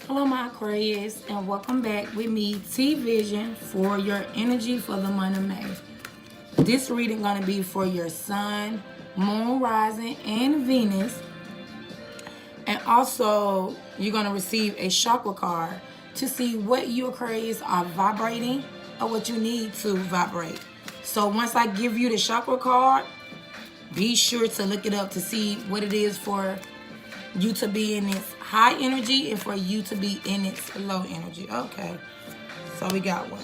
Hello, my Aquarius, and welcome back with me, T Vision, for your energy for the month of May. This reading going to be for your Sun, Moon, Rising, and Venus. And also, you're going to receive a chakra card to see what you Aquarius are vibrating or what you need to vibrate. So once I give you the chakra card, be sure to look it up to see what it is for you to be in its high energy and for you to be in its low energy. Okay, so we got one.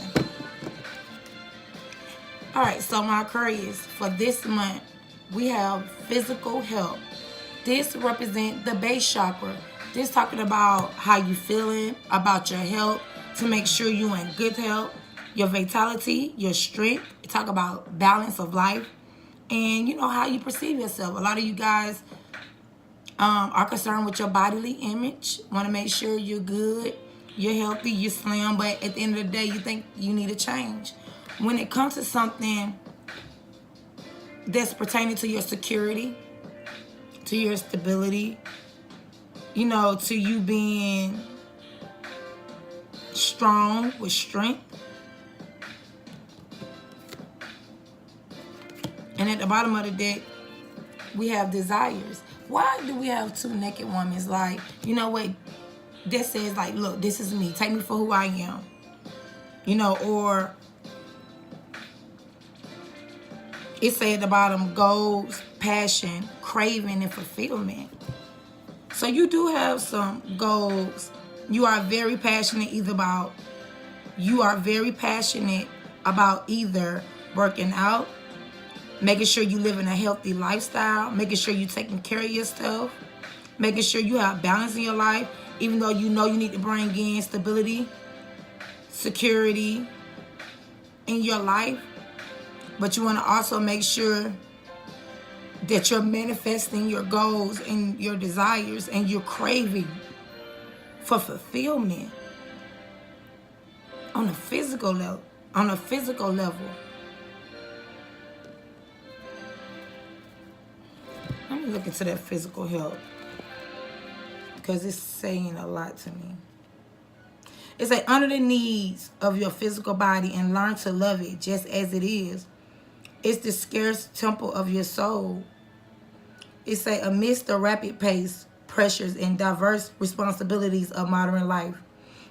All right, so my Aquarius, for this month, we have physical health. This represents the base chakra. This talking about how you feeling, about your health, to make sure you're in good health, your vitality, your strength. Talk about balance of life, and how you perceive yourself. A lot of you guys are concerned with your bodily image, want to make sure you're good, you're healthy, you're slim, but at the end of the day, you think you need a change. When it comes to something that's pertaining to your security, to your stability, to you being strong with strength. And at the bottom of the deck, we have desires. Why do we have two naked women? Like, you know what? That says, like, look, this is me. Take me for who I am. Or it say at the bottom, goals, passion, craving, and fulfillment. So you do have some goals. You are very passionate about either working out, making sure you live in a healthy lifestyle, making sure you're taking care of yourself, making sure you have balance in your life, even though you know you need to bring in stability, security in your life. But you want to also make sure that you're manifesting your goals and your desires and you're craving for fulfillment on a physical level. Let me look into that physical health because it's saying a lot to me. It's like honor the needs of your physical body and learn to love it just as it is. It's the scarce temple of your soul. It's like amidst the rapid pace, pressures, and diverse responsibilities of modern life,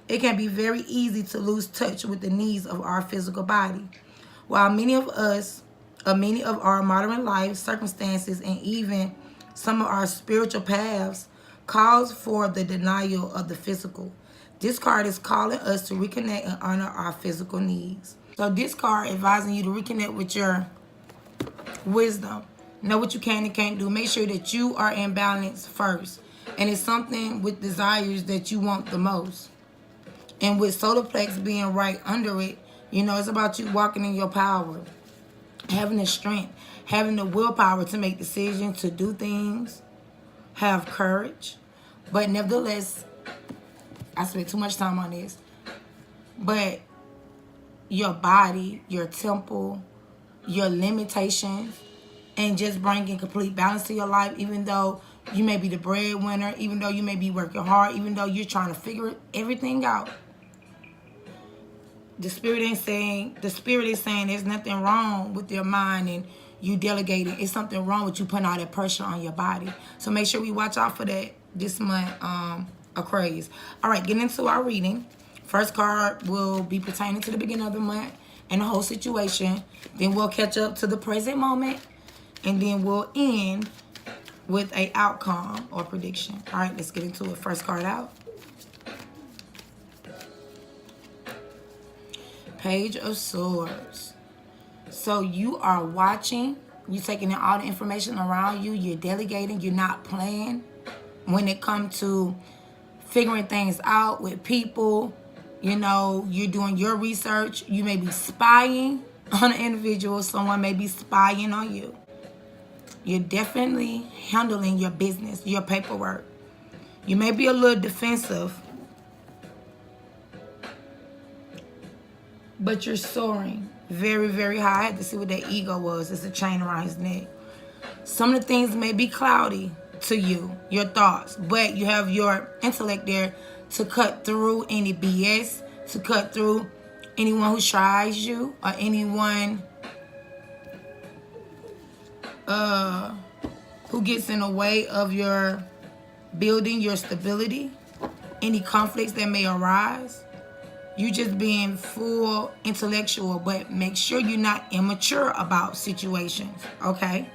it can be very easy to lose touch with the needs of our physical body. While many of our modern life circumstances and even some of our spiritual paths calls for the denial of the physical. This card is calling us to reconnect and honor our physical needs. So this card advising you to reconnect with your wisdom. Know what you can and can't do. Make sure that you are in balance first. And it's something with desires that you want the most. And with solar plex being right under it, it's about you walking in your power. Having the strength, having the willpower to make decisions, to do things, have courage. But nevertheless, I spent too much time on this. But your body, your temple, your limitations, and just bringing complete balance to your life, even though you may be the breadwinner, even though you may be working hard, even though you're trying to figure everything out. The spirit is saying there's nothing wrong with your mind and you delegating. It's something wrong with you putting all that pressure on your body. So make sure we watch out for that this month, Aquarius. All right, getting into our reading. First card will be pertaining to the beginning of the month and the whole situation. Then we'll catch up to the present moment. And then we'll end with an outcome or prediction. All right, let's get into it. First card out. Page of Swords. So you are watching. You're taking in all the information around you. You're delegating. You're not playing when it comes to figuring things out with people. You're doing your research. You may be spying on an individual. Someone may be spying on you. You're definitely handling your business, your paperwork. You may be a little defensive, but you're soaring very, very high. I had to see what that ego was. It's a chain around his neck. Some of the things may be cloudy to you, your thoughts, but you have your intellect there to cut through any BS, to cut through anyone who tries you, or anyone who gets in the way of your building your stability, any conflicts that may arise. You just being full intellectual, but make sure you're not immature about situations, okay?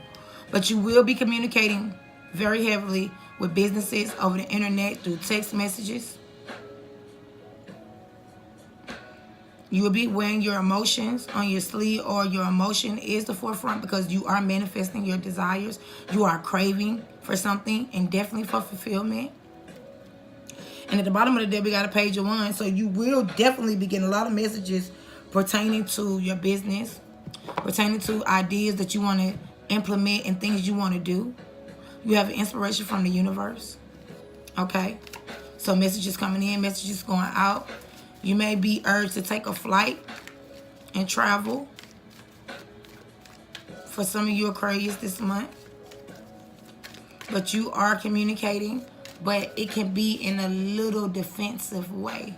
But you will be communicating very heavily with businesses over the internet through text messages. You will be wearing your emotions on your sleeve, or your emotion is the forefront, because you are manifesting your desires. You are craving for something, and definitely for fulfillment. And at the bottom of the deck, we got a page of wands. So you will definitely be getting a lot of messages pertaining to your business, pertaining to ideas that you want to implement and things you want to do. You have inspiration from the universe. Okay? So messages coming in, messages going out. You may be urged to take a flight and travel. For some of you Aquarius this month. But you are communicating, but it can be in a little defensive way.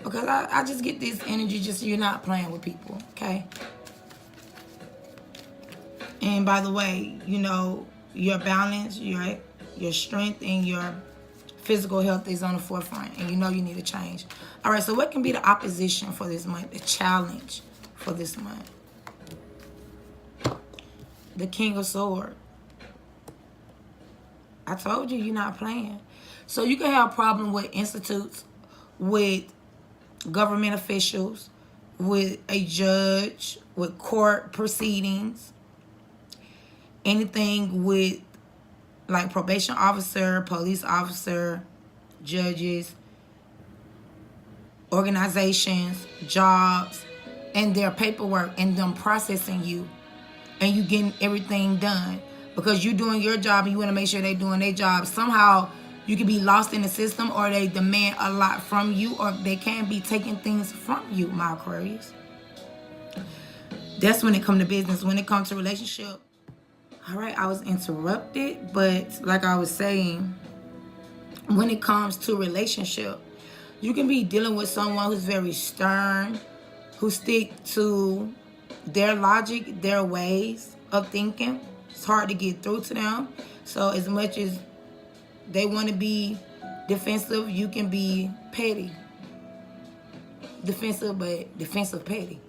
Because I just get this energy, just so you're not playing with people, okay? And by the way, you know, your balance, your strength, and your physical health is on the forefront, and you know you need to change. All right, so what can be the opposition for this month, the challenge for this month? The King of Swords. I told you, you're not playing. So you can have a problem with institutes, with government officials, with a judge, with court proceedings, anything with like probation officer, police officer, judges, organizations, jobs, and their paperwork, and them processing you, and you getting everything done. Because you're doing your job and you want to make sure they're doing their job. Somehow you can be lost in the system, or they demand a lot from you, or they can be taking things from you, my Aquarius. That's when it comes to business. When it comes to relationship. All right, I was interrupted, but like I was saying, when it comes to relationship, you can be dealing with someone who's very stern, who stick to their logic, their ways of thinking. It's hard to get through to them. So as much as they want to be defensive, you can be petty. Defensive, but defensive petty.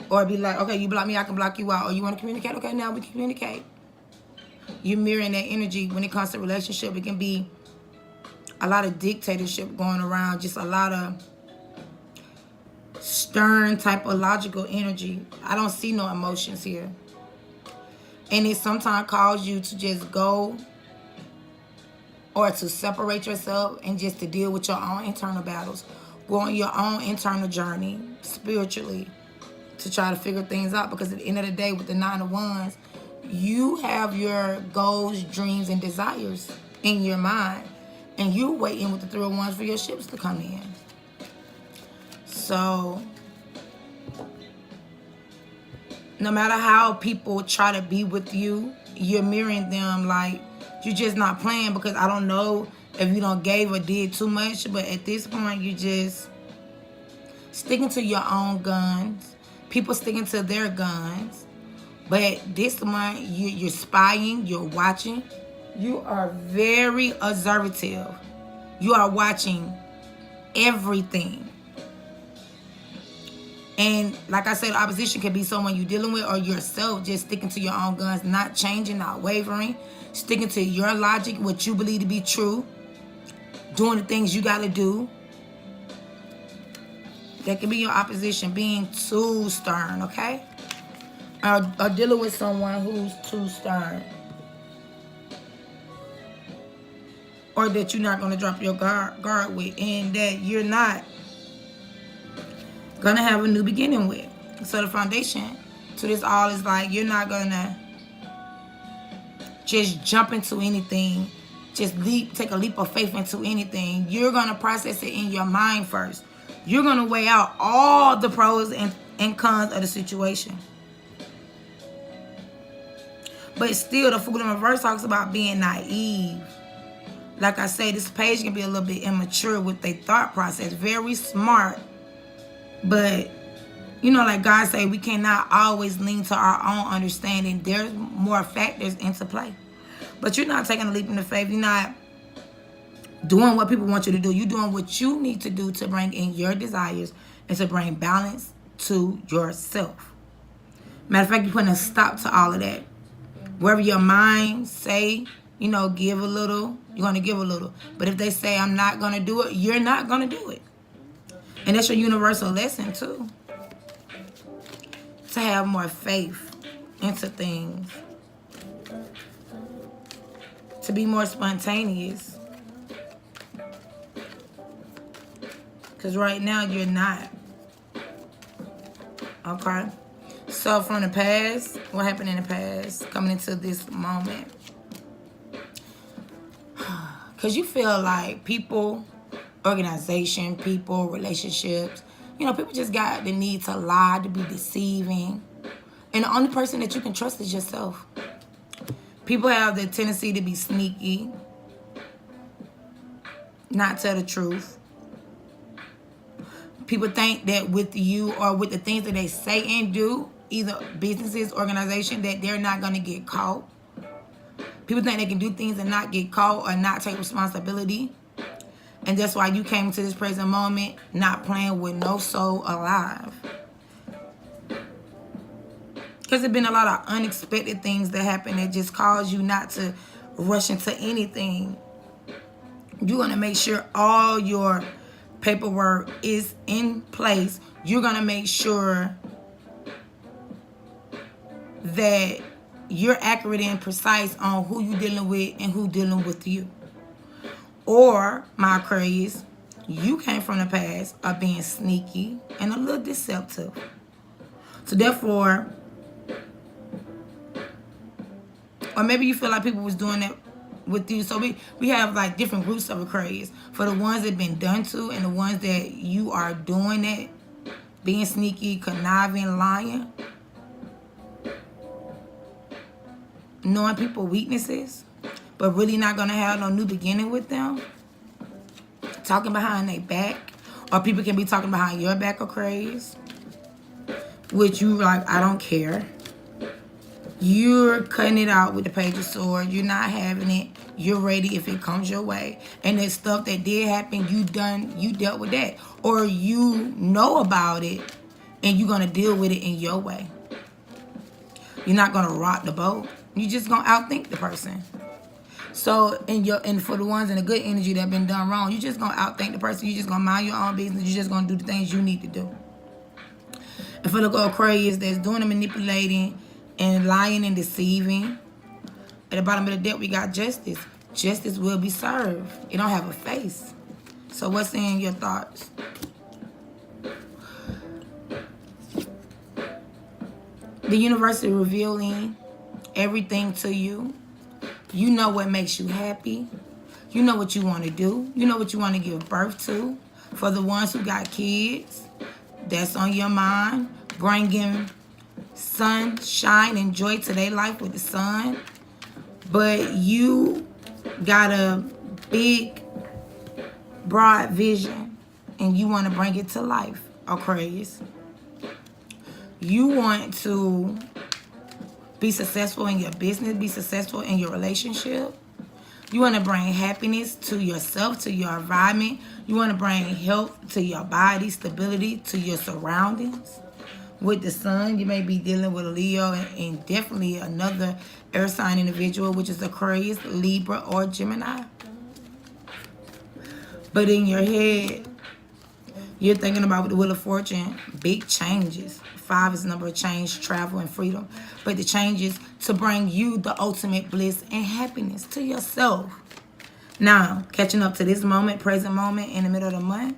Or be like, okay, you block me, I can block you out. Or you want to communicate? Okay, now we can communicate. You're mirroring that energy. When it comes to relationship, it can be a lot of dictatorship going around. Just a lot of stern type of logical energy. I don't see no emotions here. And it sometimes calls you to just go, or to separate yourself and just to deal with your own internal battles. Go on your own internal journey spiritually to try to figure things out. Because at the end of the day, with the Nine of Wands, you have your goals, dreams, and desires in your mind. And you're waiting with the Three of Wands for your ships to come in. So no matter how people try to be with you, you're mirroring them like you're just not playing. Because I don't know if you don't gave or did too much, but at this point, you just sticking to your own guns. People sticking to their guns. But this month, you're spying, you're watching. You are very observative. You are watching everything. And like I said, opposition can be someone you're dealing with, or yourself just sticking to your own guns, not changing, not wavering, sticking to your logic, what you believe to be true, doing the things you got to do. That can be your opposition, being too stern, okay? Or dealing with someone who's too stern. Or that you're not going to drop your guard with, and that you're not going to have a new beginning with. So the foundation to this all is like, you're not going to just jump into anything, just take a leap of faith into anything. You're going to process it in your mind first. You're going to weigh out all the pros and cons of the situation. But still, the Fool in Reverse talks about being naive. Like I say, this page can be a little bit immature with their thought process. Very smart. But, you know, like God say, we cannot always lean to our own understanding. There's more factors into play. But you're not taking a leap into faith. You're not doing what people want you to do. You're doing what you need to do to bring in your desires and to bring balance to yourself. Matter of fact, you're putting a stop to all of that. Wherever your mind say, you know, give a little, you're going to give a little. But if they say, I'm not going to do it, you're not going to do it. And that's your universal lesson, too. To have more faith into things. To be more spontaneous. Because right now, you're not. Okay? So from the past, what happened in the past, coming into this moment? Because you feel like people, organization, people, relationships, you know, people just got the need to lie, to be deceiving. And the only person that you can trust is yourself. People have the tendency to be sneaky, not tell the truth. People think that with you or with the things that they say and do, either businesses, organization, that they're not going to get caught. People think they can do things and not get caught or not take responsibility. And that's why you came to this present moment not playing with no soul alive. Because there's been a lot of unexpected things that happen that just cause you not to rush into anything. You're going to make sure all your paperwork is in place. You're going to make sure that you're accurate and precise on who you're dealing with and who dealing with you. Or, my Aquarius, you came from the past of being sneaky and a little deceptive. So therefore, or maybe you feel like people was doing that with you. So we have like different groups of Aquarius. For the ones that been done to and the ones that you are doing it, being sneaky, conniving, lying. Knowing people's weaknesses, but really not going to have no new beginning with them. Talking behind their back. Or people can be talking behind your back, Aquarius. Which you like, I don't care. You're cutting it out with the Page of Swords. You're not having it. You're ready if it comes your way. And the stuff that did happen, you dealt with that. Or you know about it and you're going to deal with it in your way. You're not going to rock the boat. You're just going to outthink the person. So, and for the ones in the good energy that have been done wrong, you're just going to outthink the person. You're just going to mind your own business. You're just going to do the things you need to do. And for the Aquarius that's doing the manipulating and lying and deceiving, at the bottom of the deck, we got justice. Justice will be served. It don't have a face. So what's in your thoughts? The universe is revealing everything to you. You know what makes you happy. You know what you want to do. You know what you want to give birth to. For the ones who got kids, that's on your mind. Bringing sunshine and joy to their life with the sun. But you got a big, broad vision and you want to bring it to life, Aquarius. You want to be successful in your business, be successful in your relationship. You want to bring happiness to yourself, to your environment. You want to bring health to your body, stability to your surroundings. With the sun, you may be dealing with a Leo and definitely another air sign individual, which is Aquarius, Libra, or Gemini. But in your head, you're thinking about with the Wheel of Fortune, big changes. 5 is the number of change, travel, and freedom. But the changes to bring you the ultimate bliss and happiness to yourself. Now, catching up to this moment, present moment, in the middle of the month.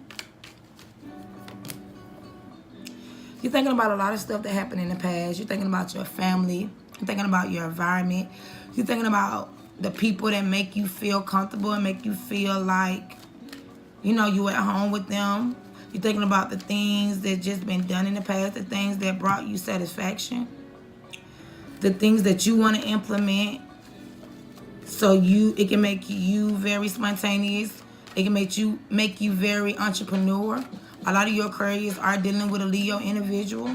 You're thinking about a lot of stuff that happened in the past. You're thinking about your family. You're thinking about your environment. You're thinking about the people that make you feel comfortable and make you feel like, you know, you at home with them. You're thinking about the things that just been done in the past, the things that brought you satisfaction, the things that you want to implement. So it can make you very spontaneous. It can make you very entrepreneur. A lot of your Aquarius are dealing with a Leo individual,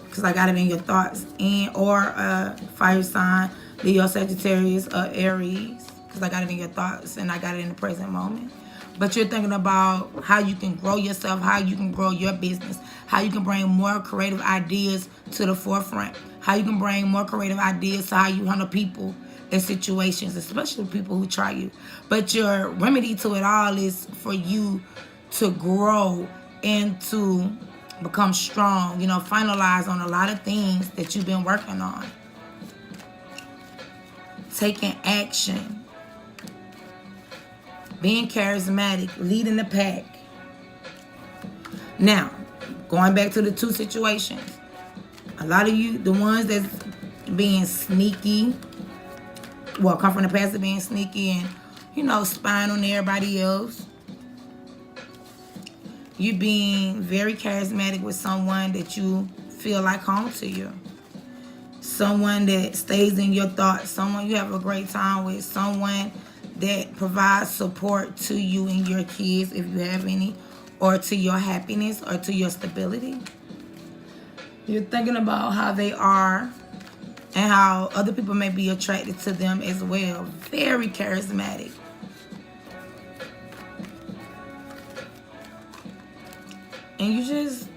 because I got it in your thoughts, and or a fire sign, Leo, Sagittarius, or Aries, because I got it in your thoughts and I got it in the present moment. But you're thinking about how you can grow yourself, how you can grow your business, how you can bring more creative ideas to the forefront, how you can bring more creative ideas to how you handle people in situations, especially people who try you. But your remedy to it all is for you to grow and to become strong, finalize on a lot of things that you've been working on. Taking action. Being charismatic, leading the pack. Now, going back to the two situations. A lot of you, the ones that's being sneaky, come from the past of being sneaky and, spying on everybody else. You being very charismatic with someone that you feel like home to you. Someone that stays in your thoughts. Someone you have a great time with. Someone that provides support to you and your kids, if you have any, or to your happiness or to your stability. You're thinking about how they are and how other people may be attracted to them as well. Very charismatic. And you just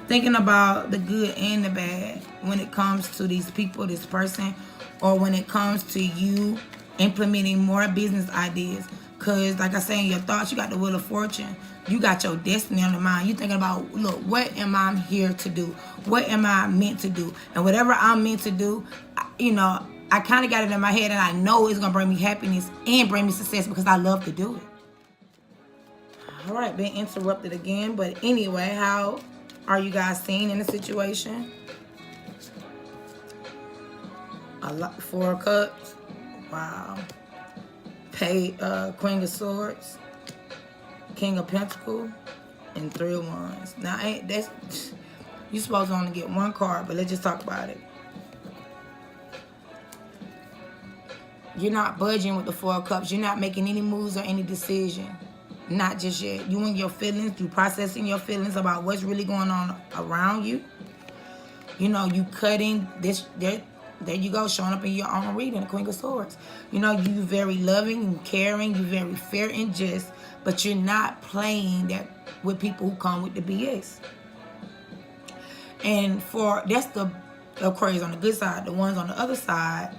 thinking about the good and the bad when it comes to these people, this person, or when it comes to you implementing more business ideas. Because like I say, in your thoughts, you got the Wheel of Fortune. You got your destiny on the mind. You're thinking about, look, what am I here to do? What am I meant to do? And whatever I'm meant to do, I kind of got it in my head, and I know it's going to bring me happiness and bring me success because I love to do it. All right, been interrupted again. But anyway, how are you guys seeing in the situation? A lot, 4 of Cups. Wow. Queen of Swords, King of Pentacles, and 3 of Wands. Now, you're supposed to only get 1 card, but let's just talk about it. You're not budging with the 4 of Cups. You're not making any moves or any decision. Not just yet. You and your feelings, you processing your feelings about what's really going on around you. You cutting this. There you go, showing up in your own reading, the Queen of Swords. You very loving and caring. You're very fair and just, but you're not playing that with people who come with the BS. And that's the Aquarius on the good side. The ones on the other side,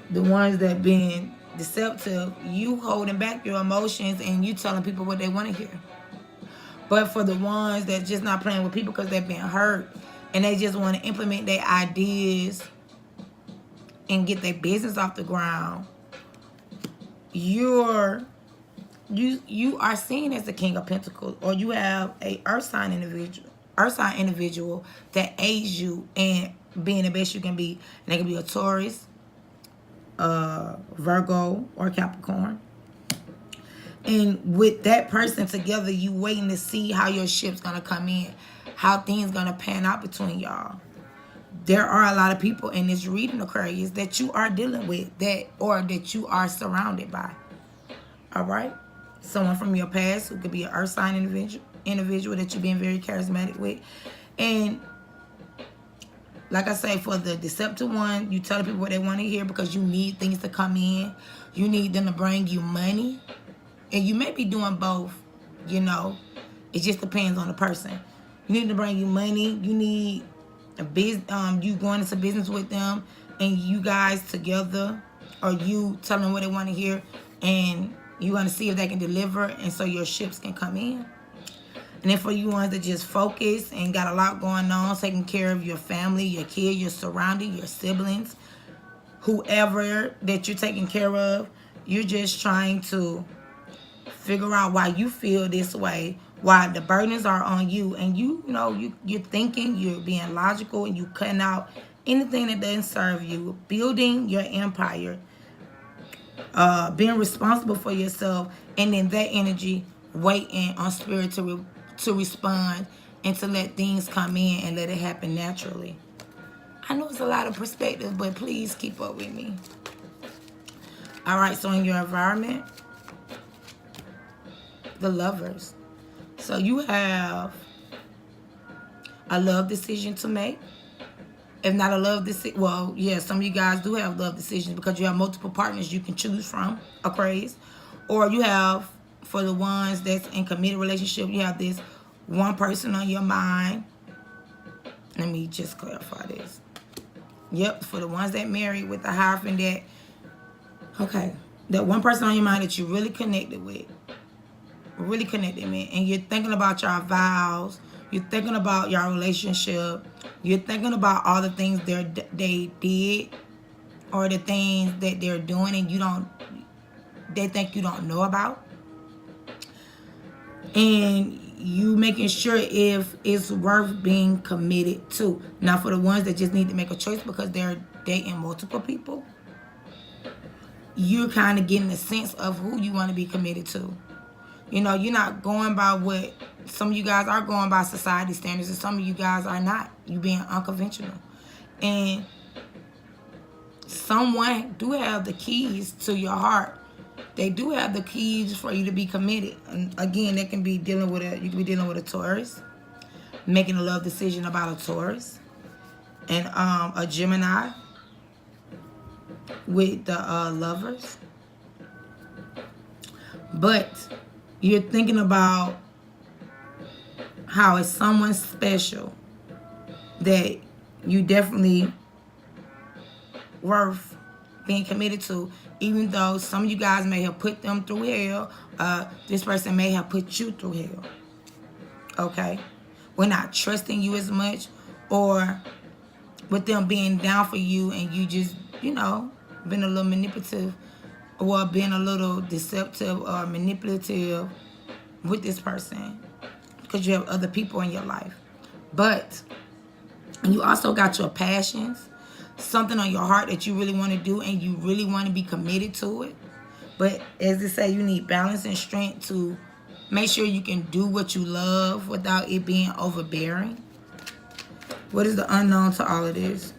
the ones that being deceptive, you holding back your emotions and you telling people what they want to hear. But for the ones that just not playing with people because they've been hurt and they just want to implement their ideas and get their business off the ground, you are seen as the King of Pentacles, or you have a earth sign individual that aids you in being the best you can be. And they can be a Taurus, Virgo, or Capricorn. And with that person together, you waiting to see how your ship's gonna come in, how things gonna pan out between y'all. There are a lot of people in this reading, Aquarius, that you are dealing with, that you are surrounded by. All right? Someone from your past who could be an earth sign individual that you're being very charismatic with. And like I say, for the deceptive one, you tell people what they want to hear because you need things to come in. You need them to bring you money. And you may be doing both, It just depends on the person. You need to bring you money. You need you going into business with them, and you guys together, or you tell them what they want to hear, and you want to see if they can deliver, and so your ships can come in. And then for you ones that just focus and got a lot going on, taking care of your family, your kids, your surrounding, your siblings, whoever that you're taking care of, you're just trying to figure out why you feel this way, why the burdens are on you, and you're thinking, you're being logical, and you cutting out anything that doesn't serve you, building your empire, being responsible for yourself, and then that energy waiting on spirit to respond and to let things come in and let it happen naturally. I know it's a lot of perspective, but please keep up with me. All right, so in your environment, the Lovers. So you have a love decision to make. If not a love decision, well, yeah, some of you guys do have love decisions because you have multiple partners you can choose from, Aquarius. Or you have, for the ones that's in committed relationship, you have this one person on your mind. Let me just clarify this. Yep, for the ones that married with the Hierophant, that, okay, that one person on your mind that you really connected with. Really connected, man. And you're thinking about your vows. You're thinking about your relationship. You're thinking about all the things they did or the things that they're doing and they think you don't know about. And you making sure if it's worth being committed to. Now, for the ones that just need to make a choice because they're dating multiple people, you're kind of getting a sense of who you want to be committed to. You know, you're not going by what some of you guys are going by society standards, and some of you guys are not. You being unconventional. And someone do have the keys to your heart. They do have the keys for you to be committed. And again, that can be you can be dealing with a Taurus, making a love decision about a Taurus, and a Gemini with the Lovers. But you're thinking about how it's someone special that you definitely worth being committed to, even though some of you guys may have put them through hell. This person may have put you through hell. Okay? We're not trusting you as much, or with them being down for you and you just, been a little manipulative or being a little deceptive or manipulative with this person because you have other people in your life. But you also got your passions, something on your heart that you really want to do and you really want to be committed to it. But as they say, you need balance and strength to make sure you can do what you love without it being overbearing. What is the unknown to all of this?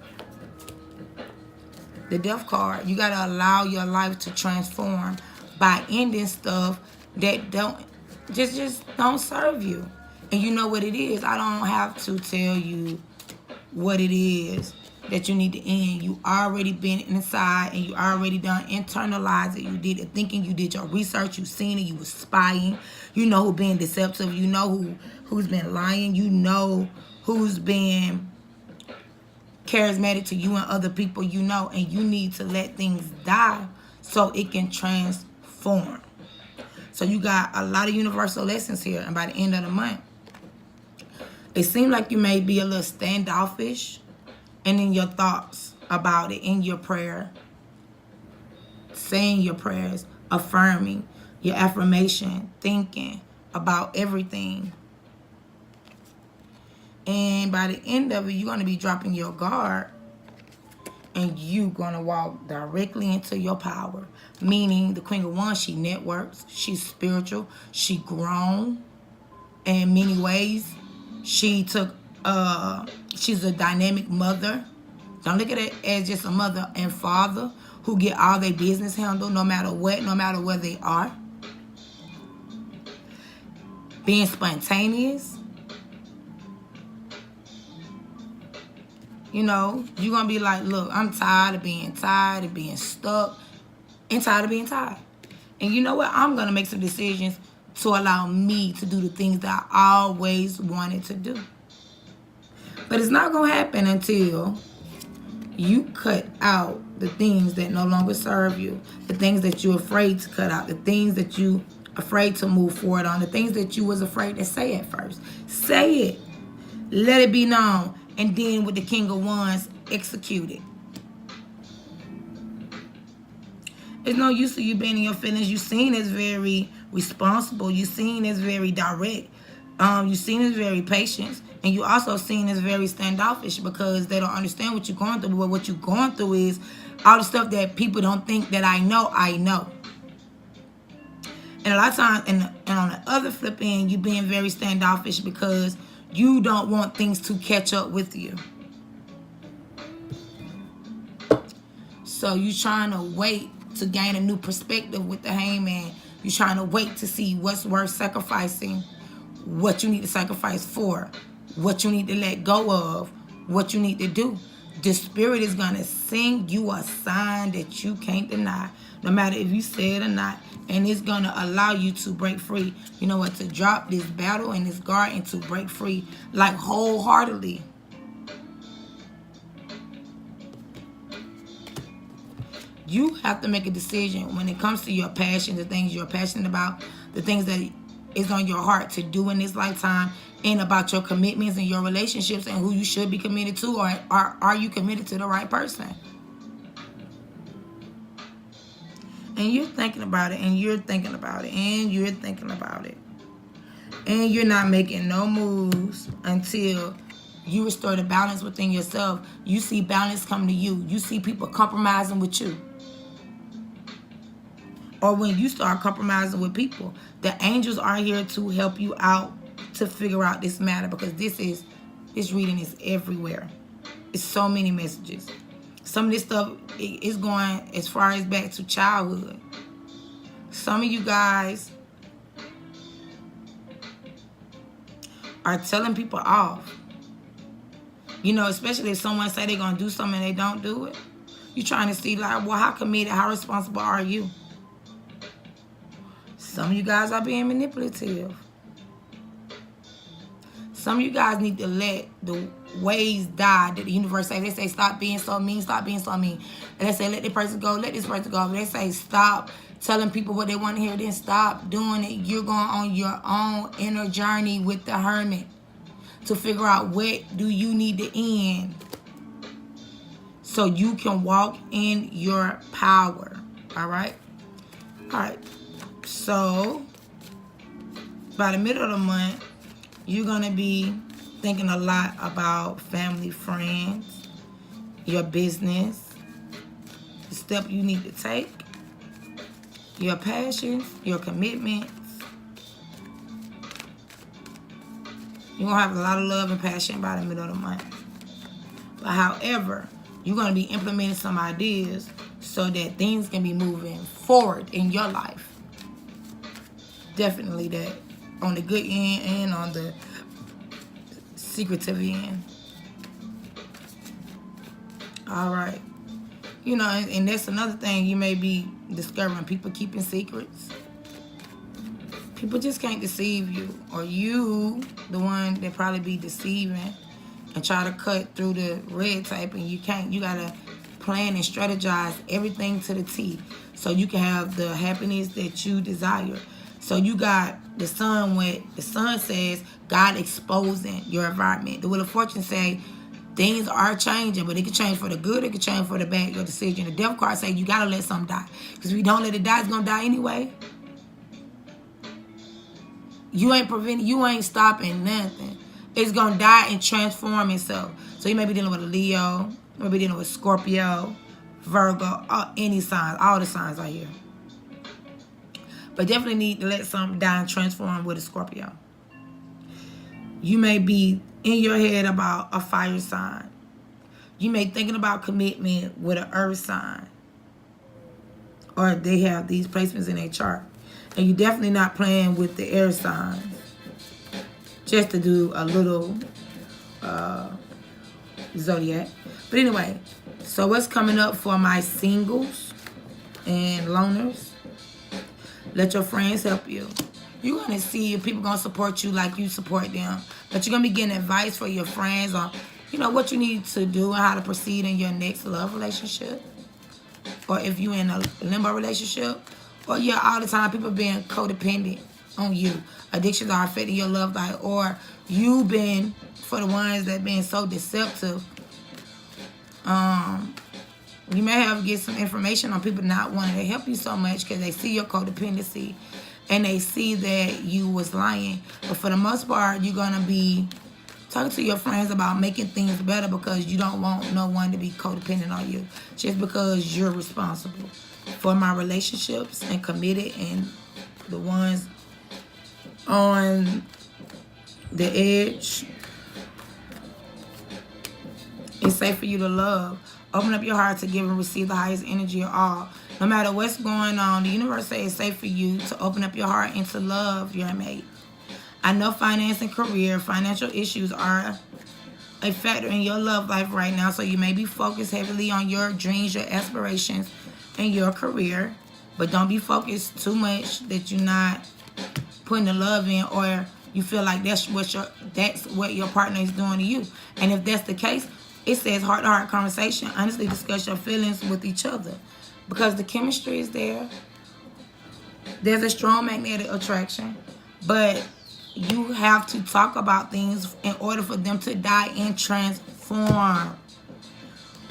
The Death card. You got to allow your life to transform by ending stuff that just don't serve you. And you know what it is. I don't have to tell you what it is that you need to end. You already been inside and you already done internalized it. You did the thinking, you did your research, you seen it, you was spying. You know who being deceptive, you know who's been lying, you know who's been charismatic to you and other people, and you need to let things die so it can transform. So you got a lot of universal lessons here, and by the end of the month, it seems like you may be a little standoffish and in your thoughts about it, in your prayer, saying your prayers, affirming your affirmation, thinking about everything. And by the end of it, you're going to be dropping your guard and you're going to walk directly into your power. Meaning the Queen of Wands, she networks, she's spiritual, she grown in many ways. She's a dynamic mother. Don't look at it as just a mother and father who get all their business handled no matter what, no matter where they are. Being spontaneous. You're going to be like, look, I'm tired of being stuck and tired of being tired. And you know what? I'm going to make some decisions to allow me to do the things that I always wanted to do. But it's not going to happen until you cut out the things that no longer serve you, the things that you're afraid to cut out, the things that you afraid to move forward on, the things that you was afraid to say at first. Say it. Let it be known. And then with the King of Wands, execute it. There's no use of you being in your feelings. You seen as very responsible. You seen as very direct. You seen as very patient. And you also seen as very standoffish because they don't understand what you're going through. But what you're going through is all the stuff that people don't think that I know. And a lot of times, and on the other flip end, you being very standoffish because you don't want things to catch up with you. So you trying to wait to gain a new perspective with the Hangman. You trying to wait to see what's worth sacrificing, what you need to sacrifice for, what you need to let go of, what you need to do. The Spirit is going to send you a sign that you can't deny, no matter if you say it or not. And it's going to allow you to break free. You know what? To drop this battle and this guard and to break free, like, wholeheartedly. You have to make a decision when it comes to your passion, the things you're passionate about, the things that is on your heart to do in this lifetime, and about your commitments and your relationships and who you should be committed to, or are you committed to the right person? And you're thinking about it, and you're thinking about it, and you're thinking about it. And you're not making no moves until you restore the balance within yourself. You see balance come to you. You see people compromising with you. Or when you start compromising with people, the angels are here to help you out to figure out this matter, because this reading is everywhere. It's so many messages. Some of this stuff is going as far as back to childhood. Some of you guys are telling people off. You know, especially if someone say they're going to do something and they don't do it. You're trying to see, like, well, how committed, how responsible are you? Some of you guys are being manipulative. Some of you guys need to let the ways die that the universe say. They say, stop being so mean, stop being so mean. And they say, let this person go, let this person go. They say, stop telling people what they want to hear, then stop doing it. You're going on your own inner journey with the Hermit to figure out what do you need to end so you can walk in your power. All right? All right. So, by the middle of the month, you're going to be thinking a lot about family, friends, your business, the step you need to take, your passions, your commitments. You're going to have a lot of love and passion by the middle of the month. But however, you're going to be implementing some ideas so that things can be moving forward in your life. Definitely that. On the good end and on the secretive end. All right. You know, and that's another thing you may be discovering. People keeping secrets. People just can't deceive you. Or you, the one that probably be deceiving and try to cut through the red tape, and you can't. You got to plan and strategize everything to the T so you can have the happiness that you desire. So you got the sun, when the sun says God exposing your environment. The Wheel of Fortune say things are changing, but it can change for the good, it can change for the bad, your decision. The Death card say you got to let something die. Because if you don't let it die, it's going to die anyway. You ain't stopping nothing. It's going to die and transform itself. So you may be dealing with a Leo, you may be dealing with Scorpio, Virgo, any signs. All the signs are here. But definitely need to let something die and transform with a Scorpio. You may be in your head about a fire sign. You may thinking about commitment with an earth sign. Or they have these placements in their chart. And you're definitely not playing with the air signs. Just to do a little zodiac. But anyway, so what's coming up for my singles and loners? Let your friends help you. You're going to see if people going to support you like you support them. But you're going to be getting advice for your friends on, you know, what you need to do and how to proceed in your next love relationship. Or if you're in a limbo relationship. Or, yeah, all the time people being codependent on you. Addictions are affecting your love life. Or you've been, for the ones that been so deceptive, you may have to get some information on people not wanting to help you so much because they see your codependency and they see that you was lying. But for the most part, you're going to be talking to your friends about making things better because you don't want no one to be codependent on you. Just because you're responsible for my relationships and committed, and the ones on the edge. It's safe for you to love. Open up your heart to give and receive the highest energy of all. No matter what's going on, the universe says it's safe for you to open up your heart and to love your mate. I know finance and career, financial issues are a factor in your love life right now, so you may be focused heavily on your dreams, your aspirations, and your career. But don't be focused too much that you're not putting the love in, or you feel like that's what your partner is doing to you. And if that's the case, it says heart-to-heart conversation. Honestly, discuss your feelings with each other, because the chemistry is there. There's a strong magnetic attraction, but you have to talk about things in order for them to die and transform.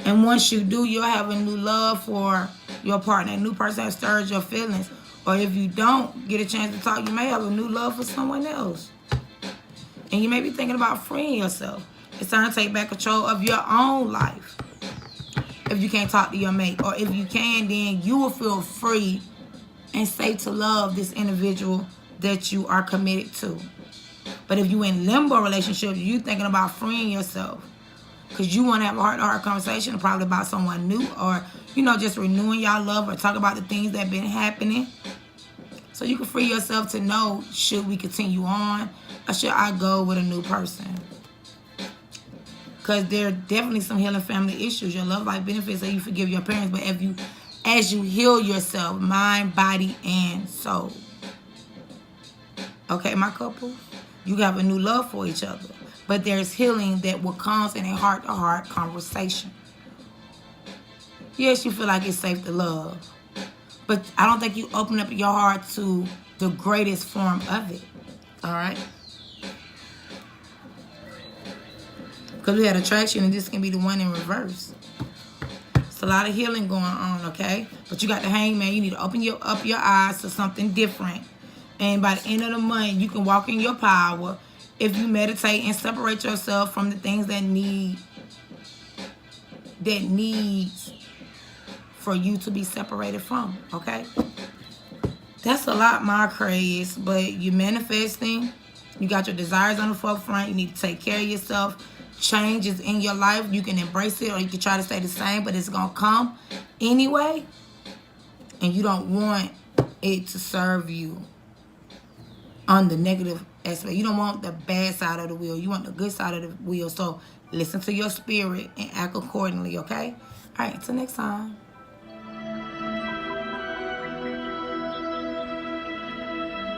And once you do, you'll have a new love for your partner. A new person that stirs your feelings. Or if you don't get a chance to talk, you may have a new love for someone else. And you may be thinking about freeing yourself. It's time to take back control of your own life. If you can't talk to your mate. Or if you can, then you will feel free and safe to love this individual that you are committed to. But if you're in limbo relationships, you thinking about freeing yourself because you want to have a heart-to-heart conversation probably about someone new, or just renewing y'all love, or talk about the things that have been happening, so you can free yourself to know, should we continue on or should I go with a new person? Because there are definitely some healing family issues. Your love life benefits that you forgive your parents, but as you heal yourself, mind, body, and soul. Okay, my couple, you have a new love for each other. But there's healing that will come in a heart-to-heart conversation. Yes, you feel like it's safe to love. But I don't think you open up your heart to the greatest form of it. All right? Because we had attraction, and this can be the one in reverse. It's a lot of healing going on, okay? But you got the Hangman. You need to open up your eyes to something different. And by the end of the month, you can walk in your power if you meditate and separate yourself from the things that needs for you to be separated from, okay? That's a lot, my Aquarius, but you're manifesting. You got your desires on the forefront. You need to take care of yourself. Change is in your life. You can embrace it, or you can try to stay the same, but it's going to come anyway. And you don't want it to serve you on the negative aspect. You don't want the bad side of the wheel. You want the good side of the wheel. So listen to your spirit and act accordingly, okay? All right, until next time.